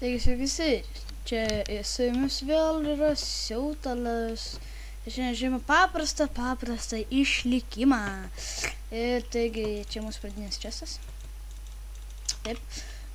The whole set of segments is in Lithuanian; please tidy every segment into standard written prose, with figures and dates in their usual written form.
Taigi sveiki, čia su jumis vėl yra Siautalas. Šiandien žiūrime paprastą išlikimą. Ir taigi čia mūsų pradinis čestas. Taip,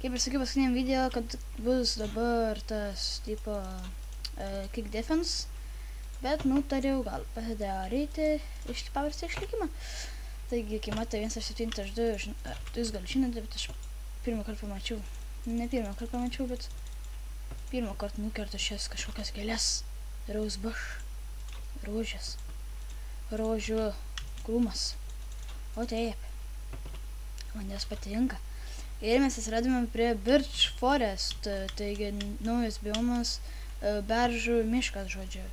kaip ir sakiau paskutiniam video, kad bus dabar tas tipo kick defense. Bet nutariau gal pasidaryti paprastą išlikimą. Taigi, kai matė 1.7.2, jūs gal žinote, bet aš pirmą kartą pamačiau. Ne pirmą kartą pamačiau, bet pirmą kartą nukertu šias kažkokias gėles. Rosebush. Rožės. Rožių krūmas. O taip. Man jos patinka. Ir mes atsiradome prie Birch Forest. Taigi naujas biomas, beržų miškas, žodžiu.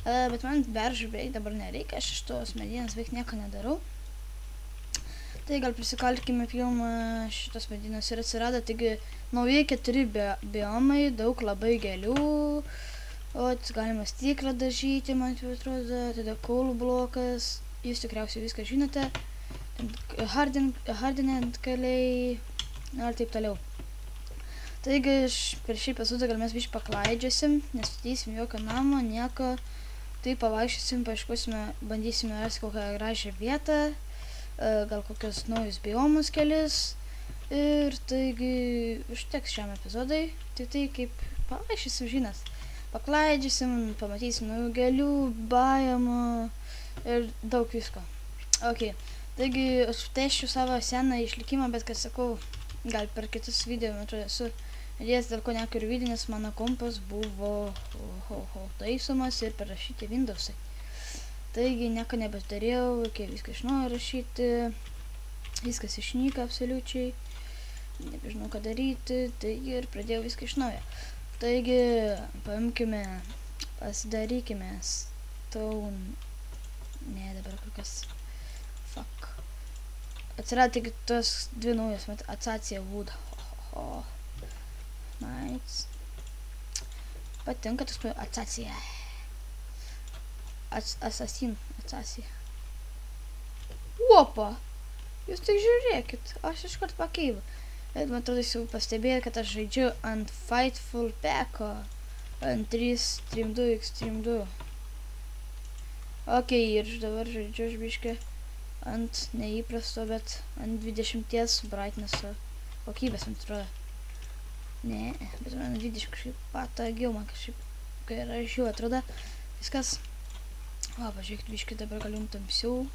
Bet man beržų beveik dabar nereikia, aš iš tos medienos beveik nieko nedarau. Tai gal prisikalkime filmą šitos medienos ir atsirado, taigi nauji 4 biomai, daug labai gėlių. O galima stiklą dažyti, man tai atrodo, tada kaulų blokas, jūs tikriausiai viską žinote. Hardinant kaliai, ir taip toliau. Taigi per šį epizodą gal mes biškį paklaidžiuosim, nestatysim jokio namo, nieko. Tai pavaikščiosim, paieškosime, bandysime rasti kokią gražią vietą, gal kokios naujus biomus kelis. Ir taigi užteks šiam epizodai, tai kaip pavaikščiosim, žinot. Paklaidžiuosim, pamatysim naujų gėlių, biomų ir daug visko. Ok, taigi aš tęsčiau savo seną išlikimą, bet kad sakau, gal per kitus video, man atrodo, esu idėjas, dėl ko nekuriu video, nes mano kompas buvo taisomas ir parašyti Windowsai. Taigi nieko nebedariau, reikėjo viską iš naujo rašyti, viskas išnyko absoliučiai, nebežinau ką daryti, taigi ir pradėjau viską iš naujo. Taigi paimkime, pasidarykime stone, ne dabar kokias, fuck. Atsirado tik tos dvi naujos, Acacia wood, nice. Patinka tas Acacia. Acacia. Opa! Jūs tik žiūrėkit, aš iškart pakeivu. Bet man atrodo, jūs jau pastebėjot, kad aš žaidžiu ant Fightful Packo. Ant 3.3.2x3.2. Ok, ir dabar žaidžiu aš biškį ant neįprasto, bet ant 20 brightnesso kokybės, man atrodo. Ne, bet man 20 kažkaip patogiau, man kažkaip gražiau atrodo viskas. Va, pažiūrėkit, biškį dabar galiu tamsiau.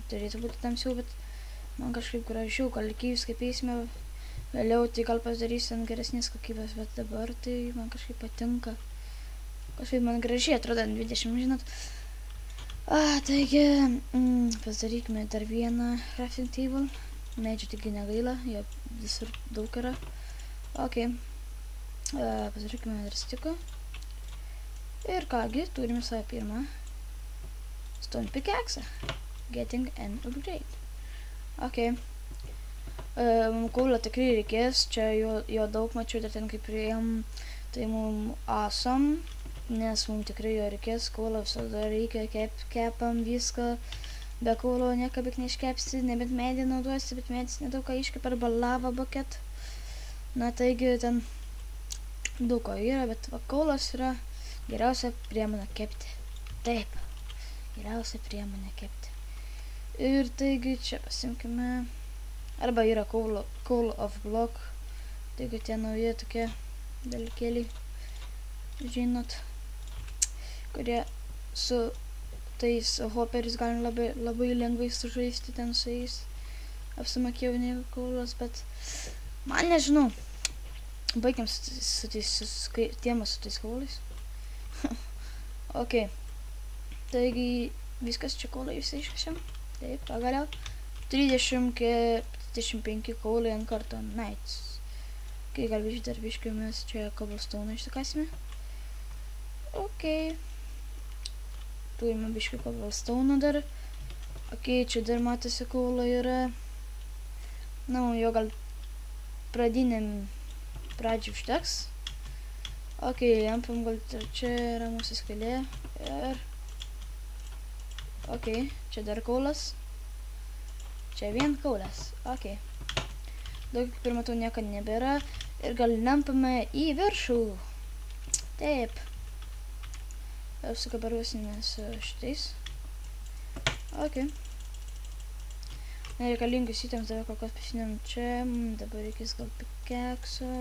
Turėtų būti tamsiau, bet man kažkaip gražiau, gal lygiai kaip eisime vėliau, tai gal pasidarysiu ant geresnės kokybės, bet dabar tai man kažkaip patinka. Kažkaip man gražiai atrodo ant 20, žinot. Taigi, pasidarykime dar vieną crafting table. Medžių tik negaila, jo visur daug yra. Ok, pasidarykime dar stiką. Ir kągi, turime savo pirmą stone pickaxe. Getting an upgrade. Ok. Kaulio tikrai reikės, čia jo daug mačiau, dar ten kaip priėjom, tai mum awesome, nes mum tikrai jo reikės, kaulio visada reikia, kepam viską, be kaulo nieko beveik neiškepsi, nebent medį naudosi, bet medis nedaug ką iškep arba lava bucket. Na taigi ten daug ko yra, bet va, kaulas yra geriausia priemonė kepti. Taip, geriausia priemonė kepti. Ir taigi čia pasimkime, arba yra coal of block, taigi tie nauji tokie dalykėliai, žinot, kurie su tais hopperiais galim labai lengvai sužaisti ten su jais. Apsimakiau negu kaulas, bet man nežinau, baigiam su tais kaulais. Ok, taigi viskas čia kaulai visi iškasiam. Taip, pagaliau. 35 kaulai ant karto. Nice. Kai gal biškį dar biškį mes čia cobblestone išsikasime. Ok. Turime biškį cobblestone dar. Ok, čia dar matosi kaulai yra. Na, jo gal pradiniam pradžiai užteks. Ok, jampam gal čia yra mūsų skylė. Ir ok, čia dar kaulas. Čia vien kaulas. Ok. Daug, kaip ir matau, nieko nebėra. Ir gal lempame į viršų. Taip. Apsikabaruosimės šitais. Ok. Nereikalingus įtėms dabar kol kas pasinėm čia. Dabar reikės gal pikekso.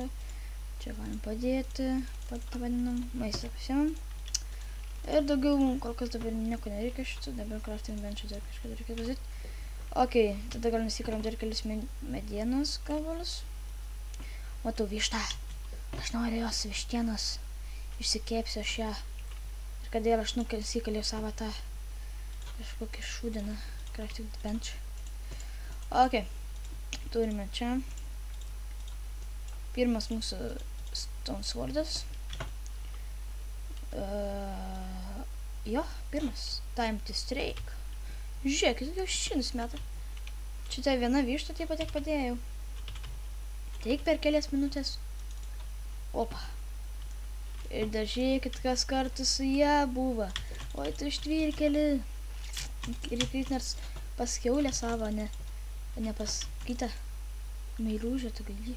Čia galim padėti. Pavadinam. Maistą pasimam. Ir daugiau kol kas dabar nieko nereikia šito. Dabar crafting bench'ą dar kažką reikia pasidėti. Ok. Tada gal nusikaliam dar kelis medienos gabalus. Matau vištą. Aš noriu jos vištienos. Išsikepsiu aš ją. Ir kadėl aš nusikaliu savo tą kažkokį šūdiną crafting bench. Ok. Turime čia. Pirmas mūsų stone swordas. Jo, pirmas. Time to strike. Žiūrėkit, jau šinus metą. Čia tai viena višta taip pat tiek padėjau. Teik per kelias minutės. Opa. Ir dar žiūrėkit, kas kartu su ją buvo. Oi, tu ištvirkeli. Reikait nors pas kiaulę savo, ne pas kitą meilužę, tu gali.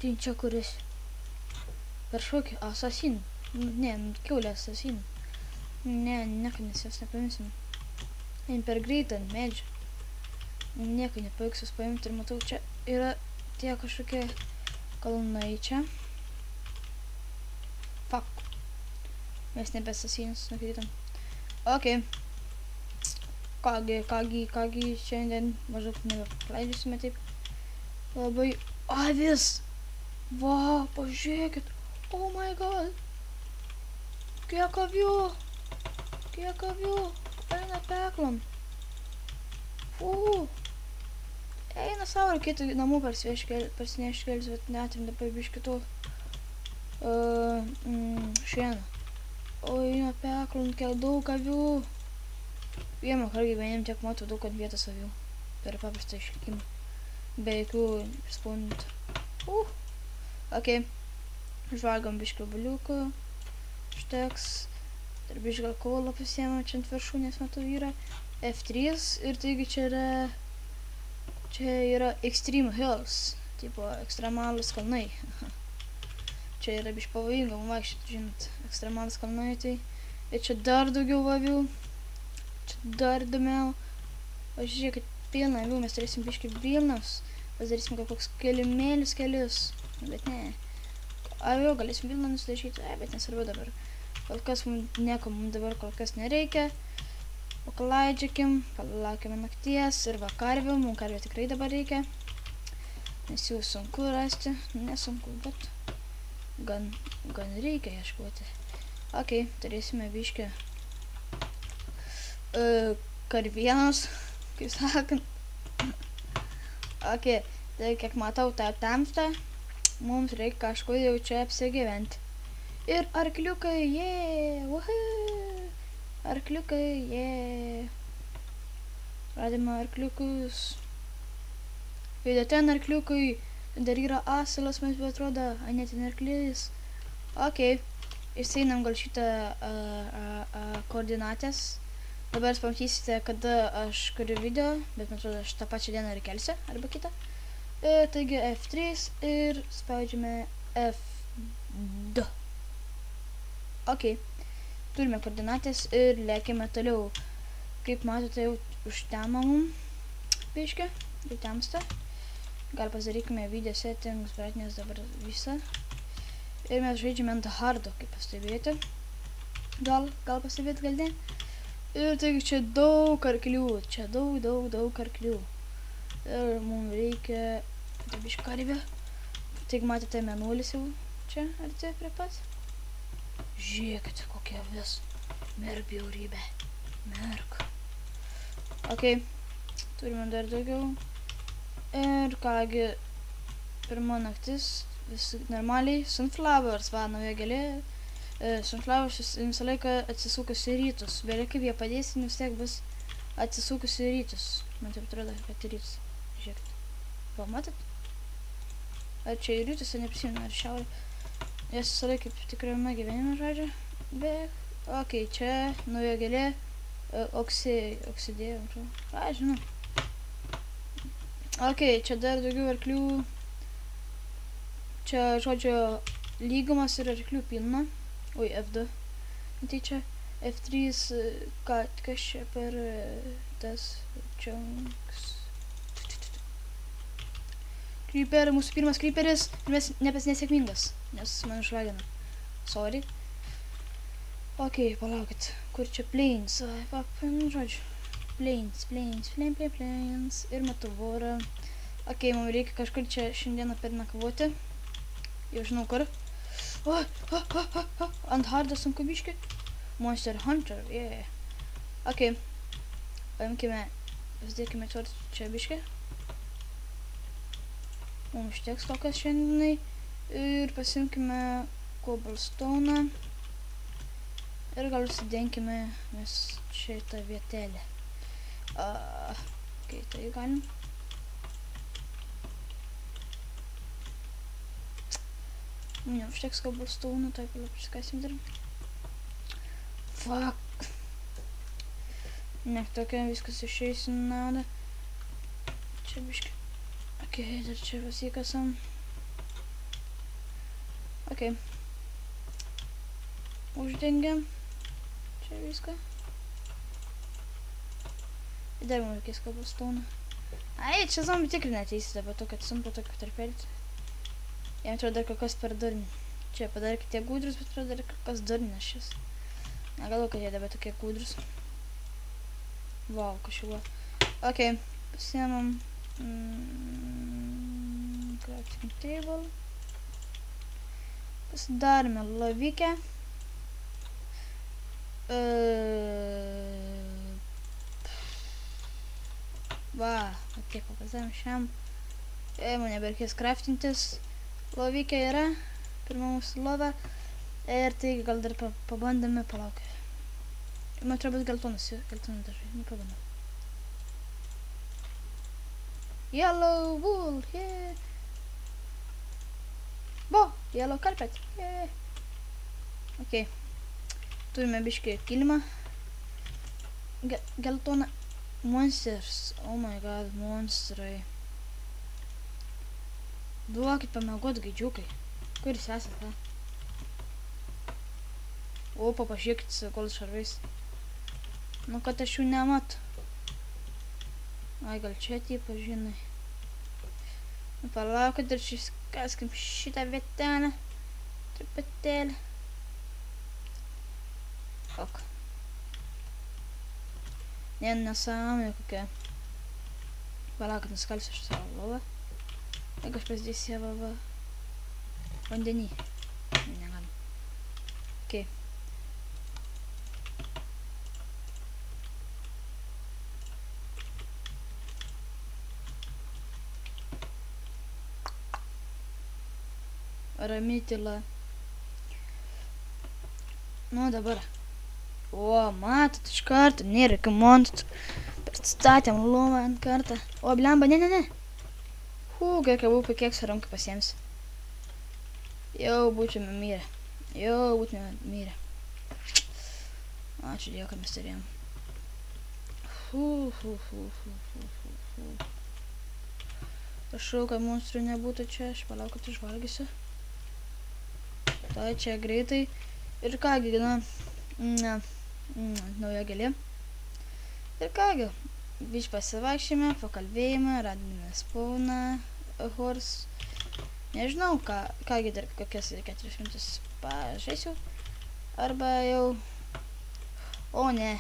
Tai čia kuris. Kažkokį asasinų. Ne, kiaulę asasinų. Nieko nes jos nepaimsim. Eim per greitą ant medžio. Nieko nepavyks jos paimti ir matau, čia yra tie kažkokie kalnai čia. Fuck. Mes nebe asasinus nukritom. Ok. Kągi šiandien maždaug nebepleidžiusime taip. Labai avis. Va, pažiūrėkit. Oh my god. Kiek avių. Eina peklon. Eina savo, reikėtų namų parsinešti kelis, bet netim dabar biškitų šieną. O eina peklon, kiek daug avių. Vieną kartą gyvenime tiek matau daug ant vietos avių. Per paprastą išlikimą. Be jokių spawnų. Ok. Žvalgom biškį obuoliukų. Šteks. Dar biškį gal koulą pasiėmą čia ant viršūnės matau yra. F3 ir taigi čia yra Extreme Hills. Tipo ekstremalus kalnai. Čia yra biškį pavojinga vaikščioti, žinot. Ekstremalus kalnai tai. Ir čia dar daugiau avių. Čia dar įdomiau. O žiūrėkit, pilna avių, mes turėsim biškį vilnos. Pasidarysim kažkoks kelimėlius kelius. Bet ne. Avių galėsim vilną nusidažyti, bet nesvarbu dabar. Kol kas nieko mums dabar kol kas nereikia. Paklaidžiakim, palaukime nakties ir va karvių. Mums karvių tikrai dabar reikia. Nes jų sunku rasti. Nesunku, bet gan reikia ieškoti. Ok, turėsime biškį karvienos, kaip sakant. Ok, tai kiek matau tą tamstą, mums reikia kažko jau čia apsigyventi. Ir arkliukai, jee, arkliukai, jee. Radime arkliukus. Video ten arkliukai, dar yra asilas, man atrodo, a ne ten arklys. Ok, išseinam gal šitą koordinatės. Dabar jūs pamatysite, kada aš kuriu video, bet man atrodo, aš tą pačią dieną ir kelsiu, arba kitą. Taigi F3 ir spaudžiame F2. Ok, turime koordinatės ir lėkime toliau. Kaip matote, jau užtema mum biškį, jau temsta. Gal pasidarykime video settings, brightness dabar visą. Ir mes žaidžiame ant hardo, kaip pastebėjote. Gal pastebėt, gal ne. Ir taigi čia daug arklių, čia daug arklių. Ir mums reikia biškį karvę. Taigi matėte mėnulis jau čia arti prie pat. Žiūrėkit, kokia vis. Merk bjaurybė. Merk. Ok, turime dar daugiau. Ir kągi, pirma naktis, visi normaliai. Sunflowers, va, nauja gėlė. Sunflowers visą laiką atsisukus į rytus. Vėliau kaip jie padės, vis tiek bus atsisukus į rytus. Man taip atrodo, kad į rytus. Žiūrėkit. Va, matot? Ar čia į rytus, ar neprisimenu, ar šiaurė. Jas visą laiką kaip tikrame gyvenime žodžia. Bet, ok, čia nauja gėlė. Oksidėjo. A, žinau. Ok, čia dar daugiau arklių. Čia, žodžio, lygumas ir arklių pilna. Oi, F2. Tai čia F3, kas čia per tas čunks. Creeper, mūsų pirmas creeperis, nesėkmingas, nes man išvagina. Sorry. Ok, palaukit, kur čia plains, žodžiu. Plains. Ir matau vorą. Ok, mums reikia kažkur čia šiandieną pernakvoti. Jau žinau kur. Ant hardo sunku biški. Monster Hunter, yeah. Ok. Paimkime, pasidėkime čia biški. Mums užteks tokias šiandienai. Ir pasimkime cobblestone. Ir gal užsidenkime mes šitą vietelę. Ok, tai galim. Neužteks cobblestone, tai paskasim dar. Fuck. Ne, tokia viskas išeis į naudą. Čia biški. Ok, dar čia pasikasam. Ok. Uždengiam. Čia viską. Ir dar mums reikės cobblestone. Ai, čia zombi tikrai neteisite, bet to, kad sumpra tokio tarpelį. Jam atrodo dar kokios per durni. Čia padarykite tiek gudrus, bet atrodo dar kokios durninas šis. Negalvoju, kad jie dabar tokie gudrus. Wow, kažkuo. Ok, pasiemam crafting table. Pasidarome lovykę. Va, tiek pakazavim šiam. Man nebereikės craftintis. Lovykę yra. Pirma mūsų lova. Ir tai gal dar pabandome, palaukė. Man atrodo bus geltonas dažai, nepabandom. Yellow wool, yeah. Yellow carpet, yeah. Ok. Turime biškį kilimą. Geltona. Monsters, oh my god, monstrai. Duokit pamiegot, gaidžiukai. Kur jūs esat, ha? Opa, pažiūrėkit su kol šarvais. Nu, kad aš jų nemat. Ai, gal čia tipo, žinai. Nu, palaukit, dar čia kaskim šitą vietelę. Truputėlį. Ok. Nesąmonė kokia. Palaukit, nuskalsiu aš savo lovą. Jeigu aš pasidėsiu savo vandenį. Negalim. Ok. Rami tyla. Nu, dabar. O, matot, iš karto, nėra jokių monstrų. Pristatėm lovą ant kartą. O, blemba, ne. Gerai, kad buvau pakieksą ranką pasiems. Jau būtume mirę. Ačiū Dievu, kad mes turėjom. Prašau, kad monstrų nebūtų čia. Aš palauk, kad išvalgysiu. Tai čia greitai. Ir kągi, nauja gėlė. Ir kągi, biškį pasivaikščiame, pakalbėjome, radome spawną, horse. Nežinau, kągi dar kokias 4 minutės pažaisiu. Arba jau... O ne,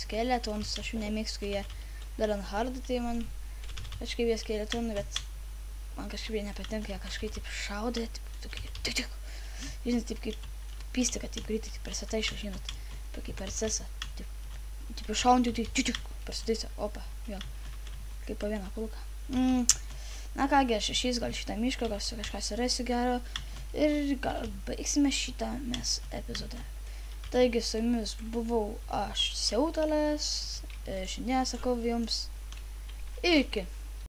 skeletonus, aš jų nemėgstu, kai jie dar ant hardo, tai man kažkaip jie skeletonų, bet man kažkaip jie nepatinka, jie kažkaip taip šaudė, tik. Žinot, taip kaip pistika, taip greitai, taip persataišo, žinot, kaip persesa, taip šaunti, tik, persataisa, opa, vėl, kaip po vieną kulką. Na kągi, aš išeis gal šitą mišką, gal su kažką surasiu gero ir gal baigsime šitą mes epizodą. Taigi, su jumis buvau aš Siautelis, šiandien sakau jums iki.